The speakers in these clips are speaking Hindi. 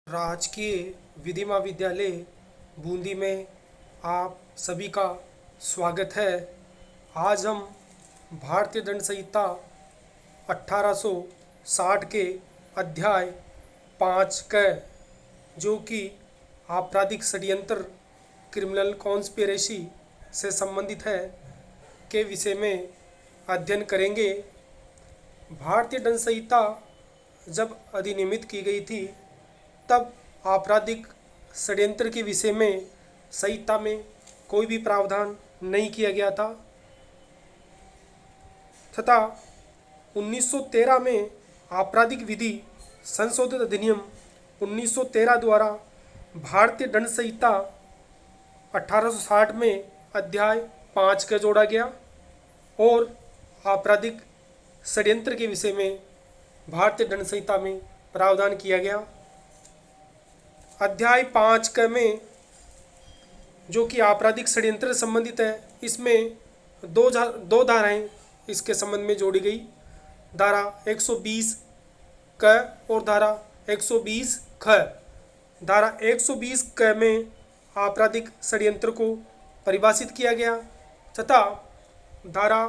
राजकीय विधि महाविद्यालय बूंदी में आप सभी का स्वागत है। आज हम भारतीय दंड संहिता 1860 के अध्याय 5 क जो कि आपराधिक षड्यंत्र क्रिमिनल कॉन्स्पिरेसी से संबंधित है के विषय में अध्ययन करेंगे। भारतीय दंड संहिता जब अधिनियमित की गई थी तब आपराधिक षड्यंत्र के विषय में संहिता में कोई भी प्रावधान नहीं किया गया था तथा 1913 में आपराधिक विधि संशोधित अधिनियम 1913 द्वारा भारतीय दंड संहिता 1860 में अध्याय 5 का जोड़ा गया और आपराधिक षड्यंत्र के विषय में भारतीय दंड संहिता में प्रावधान किया गया। अध्याय 5 क में जो कि आपराधिक षड्यंत्र से संबंधित है, इसमें दो धाराएं इसके संबंध में जोड़ी गई, धारा 120 क और धारा 120 ख। धारा 120 क में आपराधिक षड्यंत्र को परिभाषित किया गया तथा धारा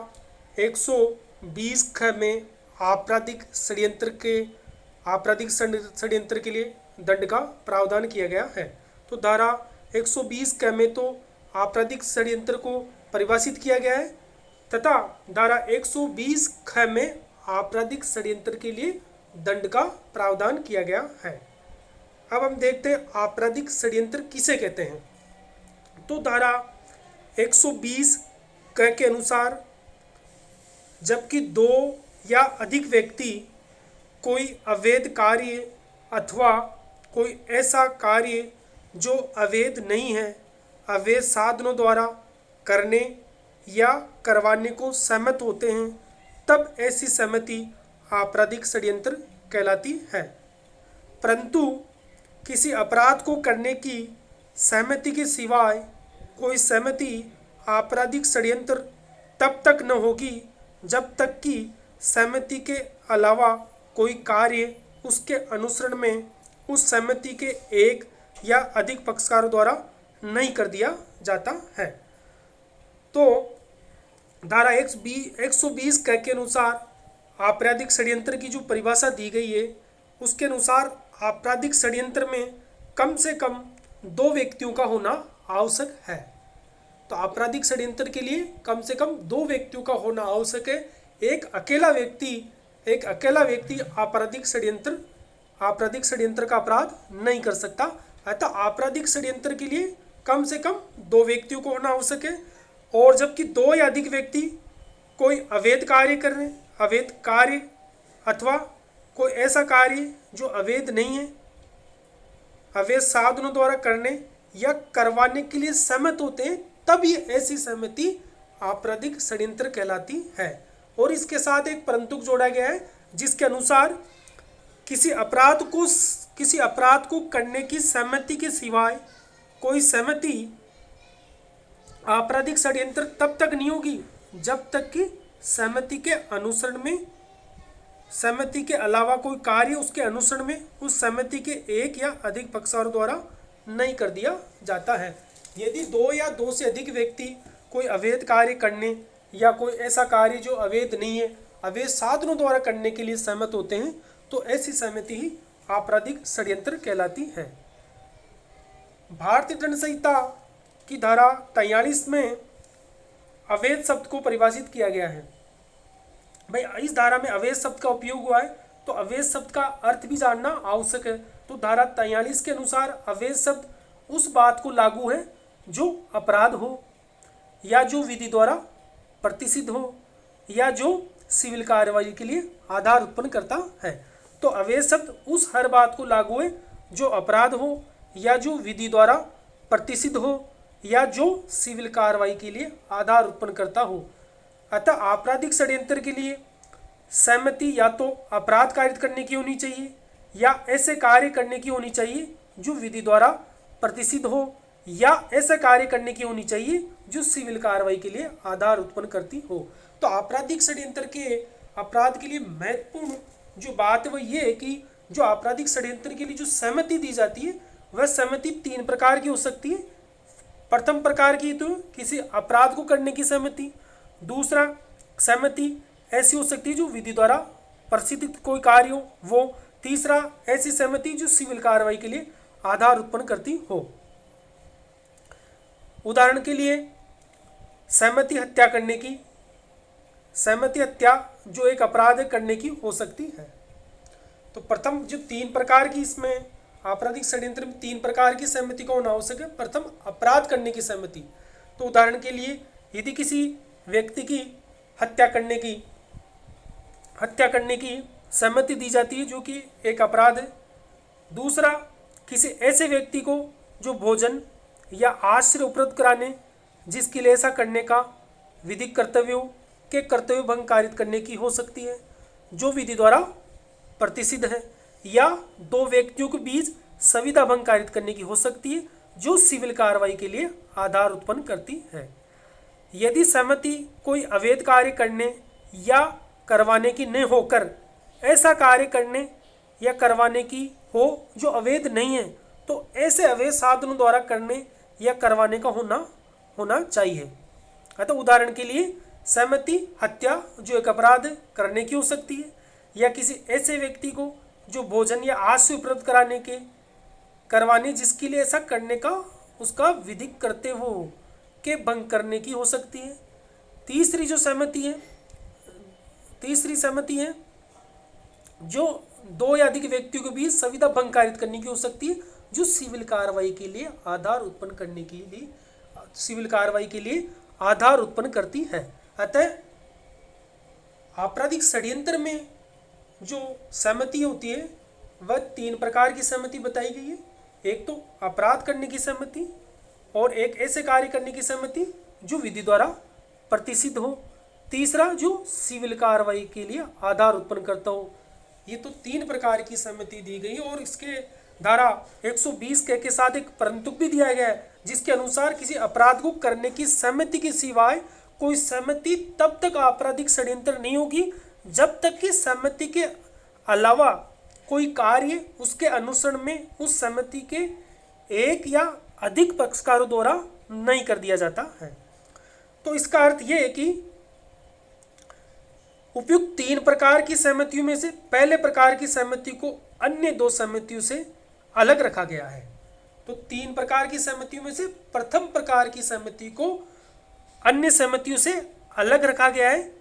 120 ख में आपराधिक षड्यंत्र के लिए दंड का प्रावधान किया गया है। तो धारा 120 क में तो आपराधिक षड्यंत्र को परिभाषित किया गया है तथा धारा 120 ख में आपराधिक षड्यंत्र के लिए दंड का प्रावधान किया गया है। अब हम देखते हैं आपराधिक षड्यंत्र किसे कहते हैं। तो धारा 120 क के अनुसार जबकि दो या अधिक व्यक्ति कोई अवैध कार्य अथवा कोई ऐसा कार्य जो अवैध नहीं है अवैध साधनों द्वारा करने या करवाने को सहमत होते हैं तब ऐसी सहमति आपराधिक षड्यंत्र कहलाती है। परंतु किसी अपराध को करने की सहमति के सिवाय कोई सहमति आपराधिक षड्यंत्र तब तक न होगी जब तक कि सहमति के अलावा कोई कार्य उसके अनुसरण में उस सहमति के एक या अधिक पक्षकारों द्वारा नहीं कर दिया जाता है। तो धारा 120 क के अनुसार आपराधिक षड्यंत्र की जो परिभाषा दी गई है उसके अनुसार आपराधिक षड्यंत्र में कम से कम दो व्यक्तियों का होना आवश्यक है। तो आपराधिक षड्यंत्र के लिए कम से कम दो व्यक्तियों का होना आवश्यक है। एक अकेला व्यक्ति आपराधिक षड्यंत्र का अपराध नहीं कर सकता। अतः आपराधिक षड्यंत्र के लिए कम से कम दो व्यक्तियों को होना आवश्यक है। और जबकि दो या अधिक व्यक्ति कोई अवैध कार्य अथवा कोई ऐसा कार्य जो अवैध नहीं है अवैध साधनों द्वारा करने या करवाने के लिए सहमत होते हैं तब ये ऐसी सहमति आपराधिक षड्यंत्र कहलाती है। और इसके साथ एक परंतु जोड़ा गया है जिसके अनुसार किसी अपराध को करने की सहमति के सिवाय कोई सहमति आपराधिक षड्यंत्र तब तक नहीं होगी जब तक कि सहमति के अनुसरण में सहमति के अलावा कोई कार्य उसके अनुसरण में उस सहमति के एक या अधिक पक्षकारों द्वारा नहीं कर दिया जाता है। यदि दो या दो से अधिक व्यक्ति कोई अवैध कार्य करने या कोई ऐसा कार्य जो अवैध नहीं है अवैध साधनों द्वारा करने के लिए सहमत होते हैं तो ऐसी सहमति ही आपराधिक षड्यंत्र कहलाती है। भारतीय दंड संहिता की धारा 43 में अवैध शब्द को परिभाषित किया गया है। भाई इस धारा में अवैध शब्द का उपयोग हुआ है तो अवैध शब्द का अर्थ भी जानना आवश्यक है। तो धारा 43 के अनुसार अवैध शब्द उस बात को लागू है जो अपराध हो या जो विधि द्वारा प्रतिसिद्ध हो या जो सिविल कार्रवाई के लिए आधार उत्पन्न करता है। तो अवैध शब्द उस हर बात को लागू है जो अपराध हो या जो विधि द्वारा प्रतिसिद्ध हो या जो सिविल कार्रवाई के लिए आधार उत्पन्न करता हो। अतः आपराधिक षड्यंत्र के लिए सहमति या तो अपराध कारित करने की होनी चाहिए या ऐसे कार्य करने की होनी चाहिए जो विधि द्वारा प्रतिसिद्ध हो या ऐसा कार्य करने की होनी चाहिए जो सिविल कार्रवाई के लिए आधार उत्पन्न करती हो। तो आपराधिक षड्यंत्र के अपराध के लिए महत्वपूर्ण जो बात है वो ये है कि जो आपराधिक षड्यंत्र के लिए जो सहमति दी जाती है वह सहमति 3 प्रकार की हो सकती है। प्रथम प्रकार की तो किसी अपराध को करने की सहमति, दूसरा सहमति ऐसी हो सकती है जो विधि द्वारा प्रसिद्ध कोई कार्य हो वो, तीसरा ऐसी सहमति जो सिविल कार्रवाई के लिए आधार उत्पन्न करती हो। उदाहरण के लिए सहमति हत्या करने की, सहमति हत्या जो एक अपराध करने की हो सकती है। तो प्रथम जो 3 प्रकार की इसमें आपराधिक षड्यंत्र में 3 प्रकार की सहमति का होना आवश्यक है। प्रथम अपराध करने की सहमति, तो उदाहरण के लिए यदि किसी व्यक्ति की हत्या करने की सहमति दी जाती है जो कि एक अपराध है। दूसरा किसी ऐसे व्यक्ति को जो भोजन या आश्रय उपलब्ध कराने जिसके लिए ऐसा करने का विधिक कर्तव्यों के कर्तव्य भंग कारित करने की हो सकती है जो विधि द्वारा प्रतिसिद्ध है, या 2 व्यक्तियों के बीच संविदा भंग कारित करने की हो सकती है जो सिविल कार्रवाई के लिए आधार उत्पन्न करती है। यदि सहमति कोई अवैध कार्य करने या करवाने की न होकर ऐसा कार्य करने या करवाने की हो जो अवैध नहीं है, तो ऐसे अवैध साधनों द्वारा करने या करवाने का होना चाहिए। अतः उदाहरण के लिए सहमति हत्या जो एक अपराध करने की हो सकती है, या किसी ऐसे व्यक्ति को जो भोजन या आश्रय उपलब्ध करवाने जिसके लिए ऐसा करने का उसका विधिक करते हो के भंग करने की हो सकती है। तीसरी सहमति है जो 2 या अधिक व्यक्तियों के बीच संविदा भंग कारित करने की हो सकती है जो सिविल कार्रवाई के लिए आधार उत्पन्न करती है। अतः आपराधिक षड्यंत्र में जो सहमति होती है वह 3 प्रकार की सहमति बताई गई है। एक तो अपराध करने की सहमति, और एक ऐसे कार्य करने की सहमति जो विधि द्वारा प्रतिसिद्ध हो, तीसरा जो सिविल कार्रवाई के लिए आधार उत्पन्न करता हो। ये तो 3 प्रकार की सहमति दी गई, और इसके धारा 120 के साथ एक परंतुक भी दिया गया है जिसके अनुसार किसी अपराध को करने की सहमति के सिवाय कोई सहमति तब तक आपराधिक षड्यंत्र नहीं होगी जब तक कि सहमति के अलावा कोई कार्य उसके अनुसरण में उस सहमति के एक या अधिक पक्षकारों द्वारा नहीं कर दिया जाता है। तो इसका अर्थ यह है कि उपयुक्त 3 प्रकार की सहमतियों में से पहले प्रकार की सहमति को अन्य 2 सहमतियों से अलग रखा गया है। तो 3 प्रकार की सहमतियों में से प्रथम प्रकार की सहमति को अन्य सहमतियों से अलग रखा गया है,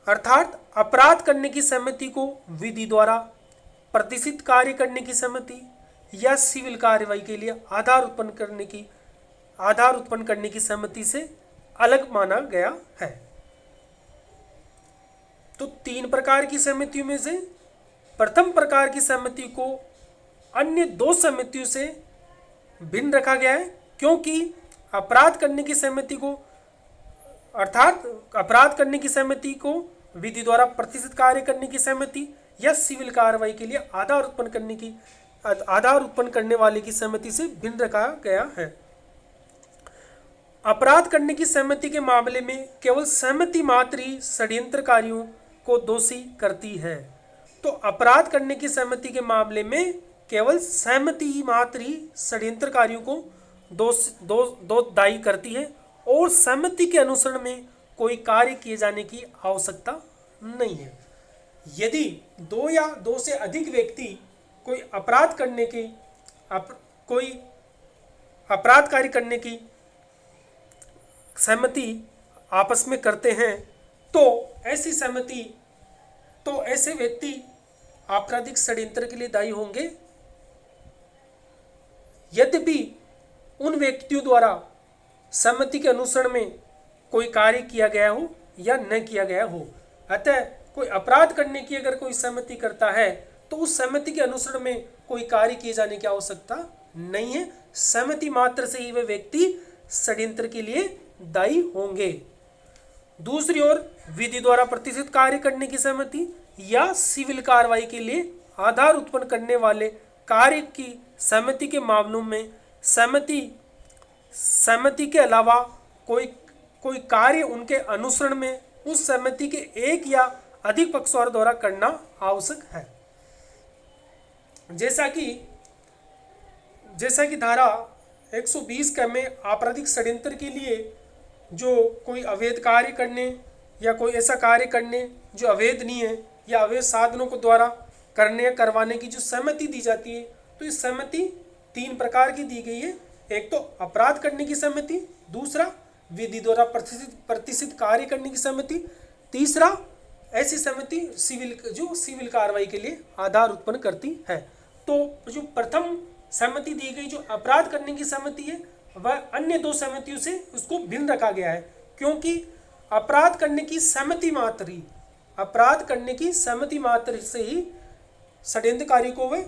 अर्थात अपराध करने की सहमति को विधि द्वारा प्रतिसिद्ध कार्य करने की सहमति या सिविल कार्रवाई के लिए आधार उत्पन्न करने की सहमति से अलग माना गया है। तो 3 प्रकार की सहमतियों में से प्रथम प्रकार की सहमति को अन्य 2 सहमतियों से भिन्न रखा गया है, क्योंकि अपराध करने की सहमति को विधि द्वारा प्रतिसिद्ध कार्य करने की सहमति या सिविल कार्रवाई के लिए आधार उत्पन्न करने वाले की सहमति से भिन्न रखा गया है। अपराध करने की सहमति के मामले में केवल सहमति मात्र ही षड्यंत्रकारियों को दोषी करती है। तो अपराध करने की सहमति के मामले में केवल सहमति मात्र ही षड्यंत्रकारियों को दायी करती है, और सहमति के अनुसरण में कोई कार्य किए जाने की आवश्यकता नहीं है। यदि 2 या 2 से अधिक व्यक्ति कोई अपराध कार्य करने की सहमति आपस में करते हैं, तो ऐसे व्यक्ति आपराधिक षड्यंत्र के लिए दायी होंगे, यद्यपि उन व्यक्तियों द्वारा सहमति के अनुसरण में कोई कार्य किया गया हो या न किया गया हो। अतः कोई अपराध करने की अगर कोई सहमति करता है तो उस सहमति के अनुसरण में कोई कार्य किए जाने की आवश्यकता नहीं है। सहमति मात्र से ही वे व्यक्ति षड्यंत्र के लिए दायी होंगे। दूसरी ओर विधि द्वारा प्रतिष्ठित कार्य करने की सहमति या सिविल कार्रवाई के लिए आधार उत्पन्न करने वाले कार्य की सहमति के मामलों में सहमति के अलावा कोई कार्य उनके अनुसरण में उस सहमति के एक या अधिक पक्षवार द्वारा करना आवश्यक है। जैसा कि धारा 120 क में आपराधिक षड्यंत्र के लिए जो कोई अवैध कार्य करने या कोई ऐसा कार्य करने जो अवैध नहीं है या अवैध साधनों को द्वारा करने या करवाने की जो सहमति दी जाती है, तो इस सहमति 3 प्रकार की दी गई है। एक तो अपराध करने की सहमति, दूसरा विधि द्वारा प्रतिष्ठित कार्य करने की सहमति, तीसरा ऐसी सहमति सिविल कार्रवाई के लिए आधार उत्पन्न करती है। तो जो प्रथम सहमति दी गई जो अपराध करने की सहमति है, वह अन्य 2 सहमतियों से उसको भिन्न रखा गया है, क्योंकि अपराध करने की सहमति मात्र से ही षड्यंत्रकारी को वह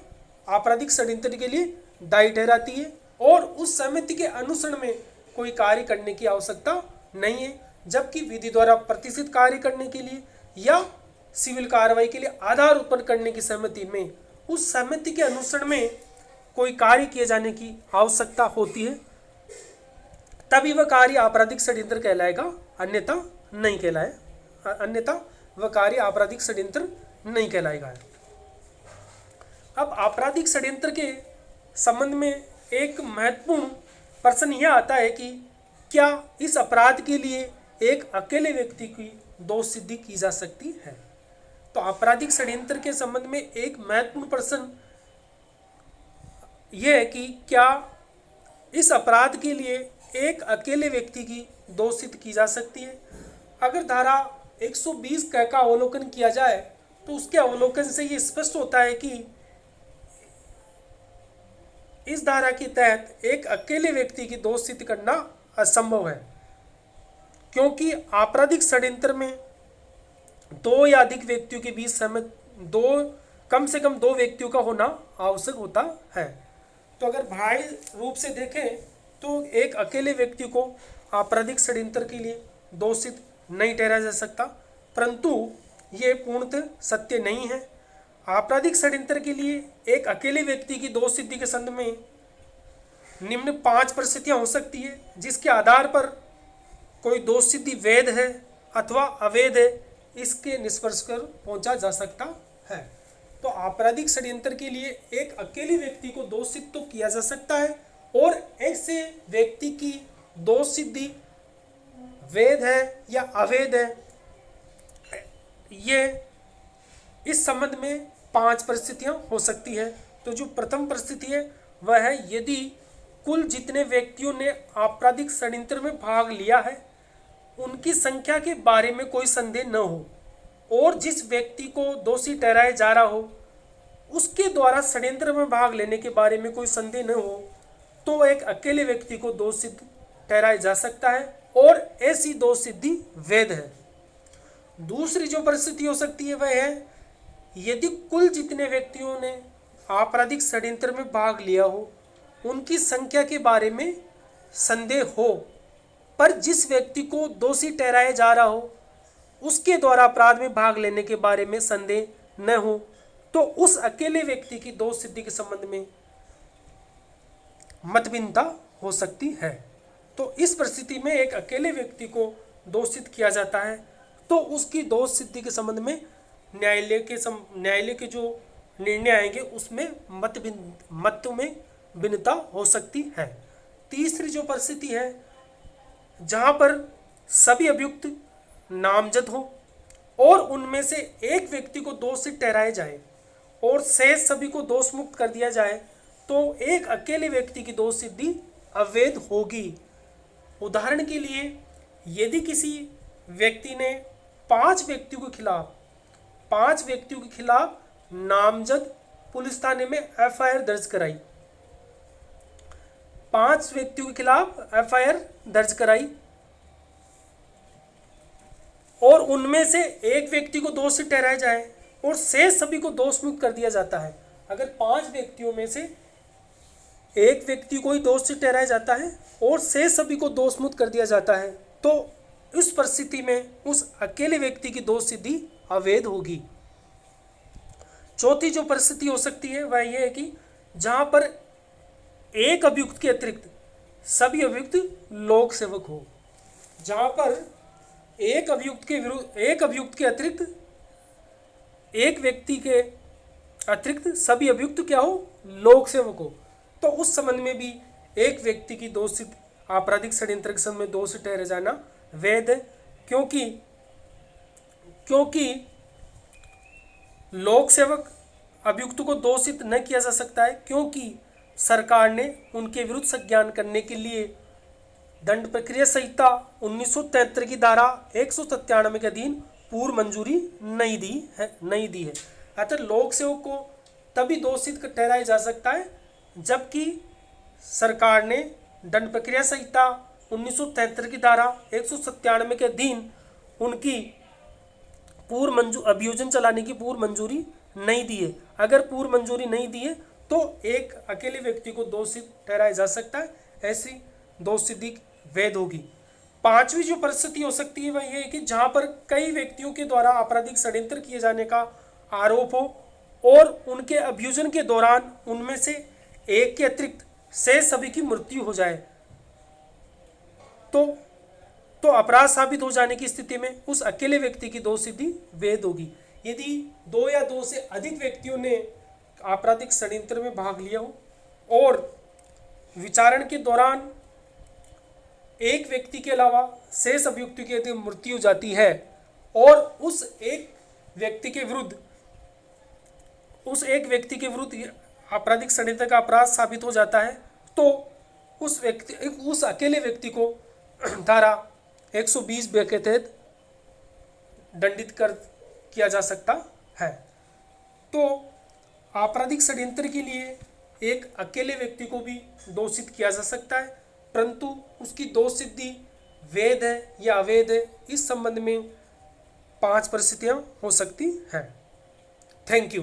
आपराधिक षड्यंत्र के लिए दायी ठहराती है और उस सहमति के अनुसरण में कोई कार्य करने की आवश्यकता नहीं है। जबकि विधि द्वारा प्रतिष्ठित कार्य करने के लिए या सिविल कार्रवाई के लिए आधार उत्पन्न करने की सहमति में उस सहमति के अनुसरण में कोई कार्य किए जाने की आवश्यकता होती है, तभी वह कार्य आपराधिक षड्यंत्र कहलाएगा, अन्यथा वह कार्य आपराधिक षड्यंत्र नहीं कहलाएगा। अब आपराधिक षड्यंत्र के संबंध में एक महत्वपूर्ण प्रश्न यह आता है कि क्या इस अपराध के लिए एक अकेले व्यक्ति की दोष सिद्धि की जा सकती है। तो आपराधिक षड्यंत्र के संबंध में एक महत्वपूर्ण प्रश्न यह है कि क्या इस अपराध के लिए एक अकेले व्यक्ति की दोष सिद्ध की जा सकती है। अगर धारा 120 क का अवलोकन किया जाए तो उसके अवलोकन से ये स्पष्ट होता है कि इस धारा के तहत एक अकेले व्यक्ति की दोष सिद्ध करना असंभव है, क्योंकि आपराधिक षड्यंत्र में 2 या अधिक व्यक्तियों के बीच कम से कम 2 व्यक्तियों का होना आवश्यक होता है। तो अगर भाई रूप से देखें तो एक अकेले व्यक्ति को आपराधिक षड्यंत्र के लिए दोषित नहीं ठहराया जा सकता, परंतु ये पूर्णतः सत्य नहीं है। आपराधिक षड्यंत्र के लिए एक अकेले व्यक्ति की दोष सिद्धि के संबंध में निम्न 5 परिस्थितियां हो सकती है, जिसके आधार पर कोई दोष सिद्धि वैध है अथवा अवैध है, इसके निष्कर्ष पर पहुंचा जा सकता है। तो आपराधिक षड्यंत्र के लिए एक अकेले व्यक्ति को दोष सिद्ध तो किया जा सकता है और ऐसे व्यक्ति की दोष सिद्धि वैध है या अवैध है, ये इस संबंध में 5 परिस्थितियां हो सकती है। तो जो प्रथम परिस्थिति है वह है यदि कुल जितने व्यक्तियों ने आपराधिक षड्यंत्र में भाग लिया है उनकी संख्या के बारे में कोई संदेह न हो और जिस व्यक्ति को दोषी ठहराया जा रहा हो उसके द्वारा षड्यंत्र में भाग लेने के बारे में कोई संदेह न हो, तो एक अकेले व्यक्ति को दोष सिद्ध ठहराया जा सकता है और ऐसी दोष सिद्धि वैध है। दूसरी जो परिस्थिति हो सकती है वह है यदि कुल जितने व्यक्तियों ने आपराधिक षड्यंत्र में भाग लिया हो उनकी संख्या के बारे में संदेह हो, पर जिस व्यक्ति को दोषी ठहराया जा रहा हो उसके द्वारा अपराध में भाग लेने के बारे में संदेह न हो, तो उस अकेले व्यक्ति की दोष सिद्धि के संबंध में मतभिन्नता हो सकती है। तो इस परिस्थिति में एक अकेले व्यक्ति को दोषित किया जाता है तो उसकी दोष सिद्धि के संबंध में न्यायालय के जो निर्णय आएंगे उसमें मत में भिन्नता हो सकती है। तीसरी जो परिस्थिति है जहां पर सभी अभियुक्त नामजद हो और उनमें से एक व्यक्ति को दोषित ठहराया जाए और शेष सभी को दोष मुक्त कर दिया जाए, तो एक अकेले व्यक्ति की दोष सिद्धि अवैध होगी। उदाहरण के लिए यदि किसी व्यक्ति ने 5 व्यक्तियों के खिलाफ नामजद पुलिस थाने में एफआईआर दर्ज कराई, 5 व्यक्तियों के खिलाफ एफआईआर दर्ज कराई और उनमें से एक व्यक्ति को दोषी ठहराया जाए और शेष सभी को दोष मुक्त कर दिया जाता है। अगर 5 व्यक्तियों में से एक व्यक्ति को ही दोषी ठहराया जाता है और शेष सभी को दोष मुक्त कर दिया जाता है, तो इस परिस्थिति में उस अकेले व्यक्ति की दोष सिद्धि अवैध होगी। चौथी जो परिस्थिति हो सकती है वह यह है कि जहां पर एक अभियुक्त के अतिरिक्त सभी अभियुक्त लोक सेवक हो, जहां पर एक अभियुक्त के अतिरिक्त एक व्यक्ति के अतिरिक्त सभी अभियुक्त क्या हो, लोक सेवक हो। तो उस संबंध में भी एक व्यक्ति की दोषित आपराधिक षड्यंत्र के संबंध में दोषी ठहरे जाना वैध है, क्योंकि लोक सेवक अभियुक्त को दोषित न किया जा सकता है, क्योंकि सरकार ने उनके विरुद्ध संज्ञान करने के लिए दंड प्रक्रिया संहिता 1973 की धारा 197 के अधीन पूर्व मंजूरी नहीं दी है। अतः लोक सेवक को तभी दोषित ठहराया जा सकता है जबकि सरकार ने दंड प्रक्रिया संहिता 1973 की धारा 197 के अधीन उनकी अभियोजन चलाने की पूर्व मंजूरी नहीं दी है। अगर पूर्व मंजूरी नहीं दी है तो एक अकेले व्यक्ति को दोषित ठहराया जा सकता है, ऐसी दोष सिद्धि वैध होगी। पांचवी जो परिस्थिति हो सकती है वह यह है कि जहां पर कई व्यक्तियों के द्वारा आपराधिक षड्यंत्र किए जाने का आरोप हो और उनके अभियोजन के दौरान उनमें से एक के अतिरिक्त शेष सभी की मृत्यु हो जाए, तो अपराध साबित हो जाने की स्थिति में उस अकेले व्यक्ति की दोष सिद्धि वैध होगी। यदि दो या दो से अधिक व्यक्तियों ने आपराधिक षड्यंत्र में भाग लिया हो और विचारण के दौरान एक व्यक्ति के अलावा शेष अभियुक्तों की यदि मृत्यु हो जाती है और उस एक व्यक्ति के विरुद्ध आपराधिक षड्यंत्र का अपराध साबित हो जाता है, तो उस अकेले व्यक्ति को धारा 120 के तहत दंडित किया जा सकता है। तो आपराधिक षड्यंत्र के लिए एक अकेले व्यक्ति को भी दोषित किया जा सकता है, परंतु उसकी दोष सिद्धि वैध है या अवैध है, इस संबंध में 5 परिस्थितियां हो सकती हैं। Thank you.